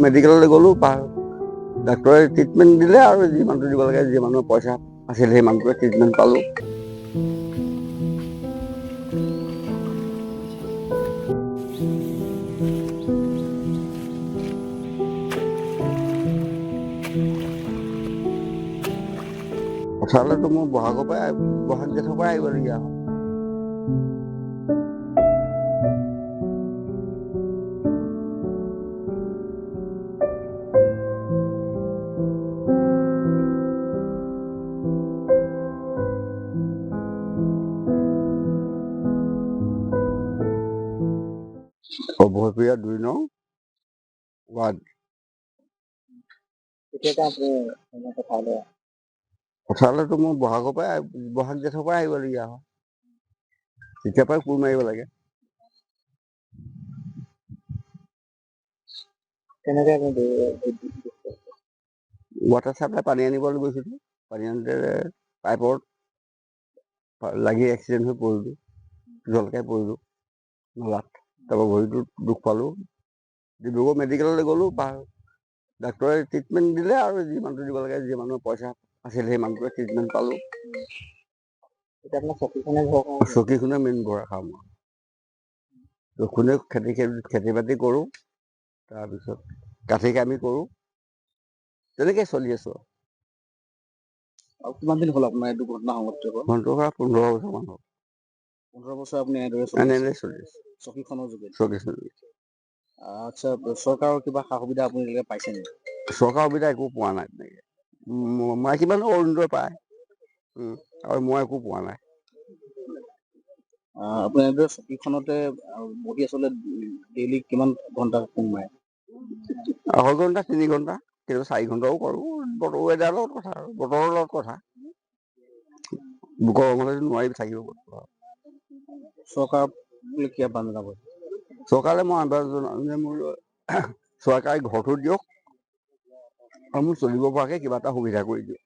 মেডিকেললৈ গ'লোঁ, ডাক্তৰে ট্ৰিটমেণ্ট দিলে আৰু যিমানটো দিব লাগে, যি মানুহৰ পইচা আছিল সেই মানুহটোৱে ট্ৰিটমেণ্ট পালোঁ। পথাৰলৈতো মোৰ বহাগ জেঠৰ পৰাই আহিবলগীয়া হয়। অভয়পুৰীয়া ২ নং ৱাৰ্ড। পথাৰলৈতো মোৰ বহাগ জেঠৰ পৰাই আহিবলগীয়া হয়। তেতিয়াৰ পৰাই কোৰ মাৰিব লাগে। ৱাটাৰ চাপ্লাই পানী আনিবলৈ গৈছিলোঁ, পানী আনোতে পাইপত লাগি এক্সিডেণ্ট হৈ পৰিলোঁ, জলকাই পৰিলোঁ নলাত। তাৰপৰা ভৰিটোত দুখ পালোঁ, ডিব্ৰুগড় মেডিকেললৈ গ'লোঁ, ডাক্তৰে ট্ৰিটমেণ্ট দিলে আৰু যিমানটো দিব লাগে, যি মানুহৰ পইচা আছিল সেই মানুহটোৱে ট্ৰিটমেণ্ট পালোঁ। চকীখনে মেইন ভৰসা মোৰ। চকীখনে খেতি বাতি কৰোঁ, তাৰপিছত কাঠি কামি কৰোঁ, তেনেকৈ চলি আছোঁ। আৰু কিমান দিন হ'ল আপোনাৰ এই দুৰ্ঘটনা সংঘটিত হোৱা? 15 বছৰমান হ'ল। 15 বছৰ আপুনি এনেদৰে চলি আছে চকীখনৰ যোগেদি? চকী। আচ্ছা, চৰকাৰৰ কিবা সা সুবিধা আপুনি পাইছে নেকি? চৰকাৰৰ সুবিধা একো পোৱা নাই তেনেকৈ। মাইকী মানুহ অৰুণোদয় পায়, আৰু মই একো পোৱা নাই। আপুনি এনেদৰে চকীখনতে বহি আচলতে ডেইলি কিমান ঘণ্টা কোৰ মাৰে? 2.5 ঘণ্টা 3 ঘণ্টা, কেতিয়াবা 4 ঘণ্টাও কৰোঁ। ৱেডাৰৰ লগত কথা আৰু বতৰৰ লগত কথা। গৰমতে নোৱাৰি থাকিব। চৰকাৰলৈ কি আহ্বান জনাব? চৰকাৰলৈ মই আহ্বান জনাওঁ যে মোৰ চৰকাৰে ঘৰটো দিয়ক আৰু মোৰ চলিব পৰাকৈ কিবা এটা সুবিধা কৰি দিয়ক।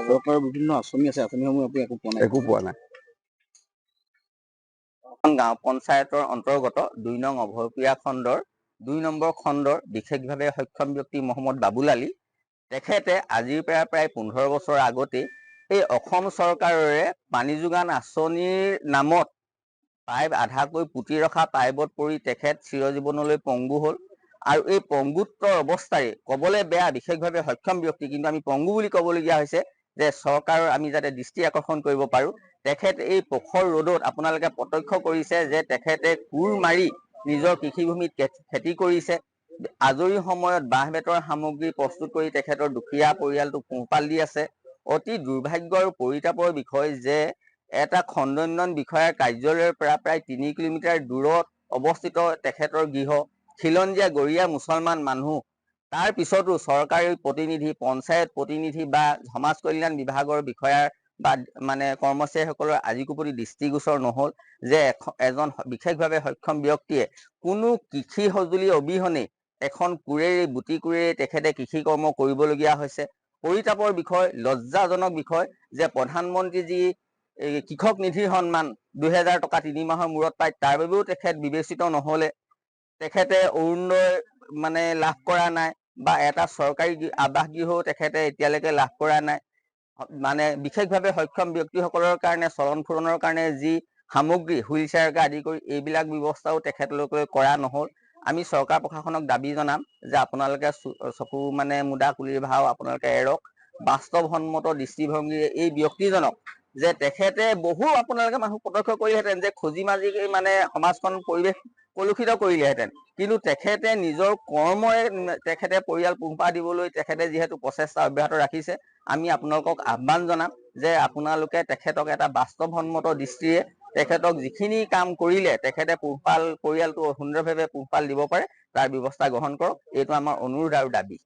চৰকাৰৰ বিভিন্ন আঁচনি আছে, আঁচনিসমূহ আপুনি একো পোৱা নাই? একো পোৱা নাই। গাঁও পঞ্চায়তৰ অন্তৰ্গত ২ নং অভয়পুৰীয়া খণ্ডৰ ২ নম্বৰ খণ্ডৰ বিশেষভাৱে সক্ষম ব্যক্তি মহম্মদ বাবুল আলী, তেখেতে আজিৰ পৰা প্ৰায় 15 বছৰ আগতেই এই অসম চৰকাৰৰে পানী যোগান আঁচনিৰ নামত পাইপ আধাকৈ পুতি ৰখা পাইপত পৰি তেখেত চিৰজীৱনলৈ পংগু হ'ল। আৰু এই পংগুত্বৰ অৱস্থাৰে ক'বলৈ বেয়া, বিশেষভাৱে সক্ষম ব্যক্তি, কিন্তু আমি পংগু বুলি ক'বলগীয়া হৈছে যে চৰকাৰৰ আমি যাতে দৃষ্টি আকৰ্ষণ কৰিব পাৰোঁ। তেখেত এই প্ৰখৰ ৰ'দত আপোনালোকে প্ৰত্যক্ষ কৰিছে যে তেখেতে কোৰ মাৰি নিজৰ কৃষিভূমিত খেতি কৰিছে। আজৰি সময়ত বাঁহ বেতৰ সামগ্ৰী প্ৰস্তুত কৰি তেখেতৰ দুখীয়া পৰিয়ালটোক পোহপাল দি আছে। অতি দুৰ্ভাগ্য আৰু পৰিতাপৰ বিষয় যে এটা খণ্ড উন্নয়ন বিষয়াৰ কাৰ্যালয়ৰ পৰা প্ৰায় 3 কিলোমিটাৰ দূৰত অৱস্থিত তেখেতৰ গৃহ, খিলঞ্জীয়া গৰীয়া মুছলমান মানুহ, তাৰ পিছতো চৰকাৰী প্ৰতিনিধি, পঞ্চায়ত প্ৰতিনিধি বা সমাজ কল্যাণ বিভাগৰ বিষয়াৰ বা কৰ্মচাৰীসকলৰ আজিকো প্ৰতি দৃষ্টিগোচৰ নহ'ল যে এজন বিশেষভাৱে সক্ষম ব্যক্তিয়ে কোনো কৃষি সঁজুলি অবিহনে এখন বুটি কোৰেৰে তেখেতে কৃষি কৰ্ম কৰিবলগীয়া হৈছে। পৰিতাপৰ বিষয়, লজ্জাজনক বিষয় যে প্ৰধানমন্ত্ৰী যি কৃষক নিধিৰ সন্মান 2000 টকা 3 মাহৰ মূৰত পায়, তাৰ বাবেও তেখেত বিবেচিত নহ'লে। তেখেতে অৰুণোদয় লাভ কৰা নাই, বা এটা চৰকাৰী আৱাস গৃহও তেখেতে এতিয়ালৈকে লাভ কৰা নাই। বিশেষভাৱে সক্ষম ব্যক্তিসকলৰ কাৰণে চলন ফুৰণৰ কাৰণে যি সামগ্ৰী, হুইল চেয়াৰকে আদি কৰি এইবিলাক ব্যৱস্থাও তেখেতলোকে কৰা নহ'ল। আমি চৰকাৰ প্ৰশাসনক দাবী জনাম যে আপোনালোকে চকু মুদা কুলিৰ ভাও আপোনালোকে এৰক, বাস্তৱসন্মত দৃষ্টিভংগীৰে এই ব্যক্তিজনক, যে তেখেতে বহু আপোনালোকে মানুহ প্ৰত্যক্ষ কৰিলেহেঁতেন যে খুজি মাজি সমাজখন পৰিৱেশ কলুষিত কৰিলেহেঁতেন, কিন্তু তেখেতে নিজৰ কৰ্মৰে তেখেতে পৰিয়াল পোহপাল দিবলৈ তেখেতে যিহেতু প্ৰচেষ্টা অব্যাহত ৰাখিছে, আমি আপোনালোকক আহ্বান জনাম যে আপোনালোকে তেখেতক এটা বাস্তৱসন্মত দৃষ্টিৰে তেখেতক যিখিনি কাম কৰিলে তেখেতে পৰিয়ালটো সুন্দৰভাৱে পোহপাল দিব পাৰে তাৰ ব্যৱস্থা গ্ৰহণ কৰক। এইটো আমাৰ অনুৰোধ আৰু দাবী।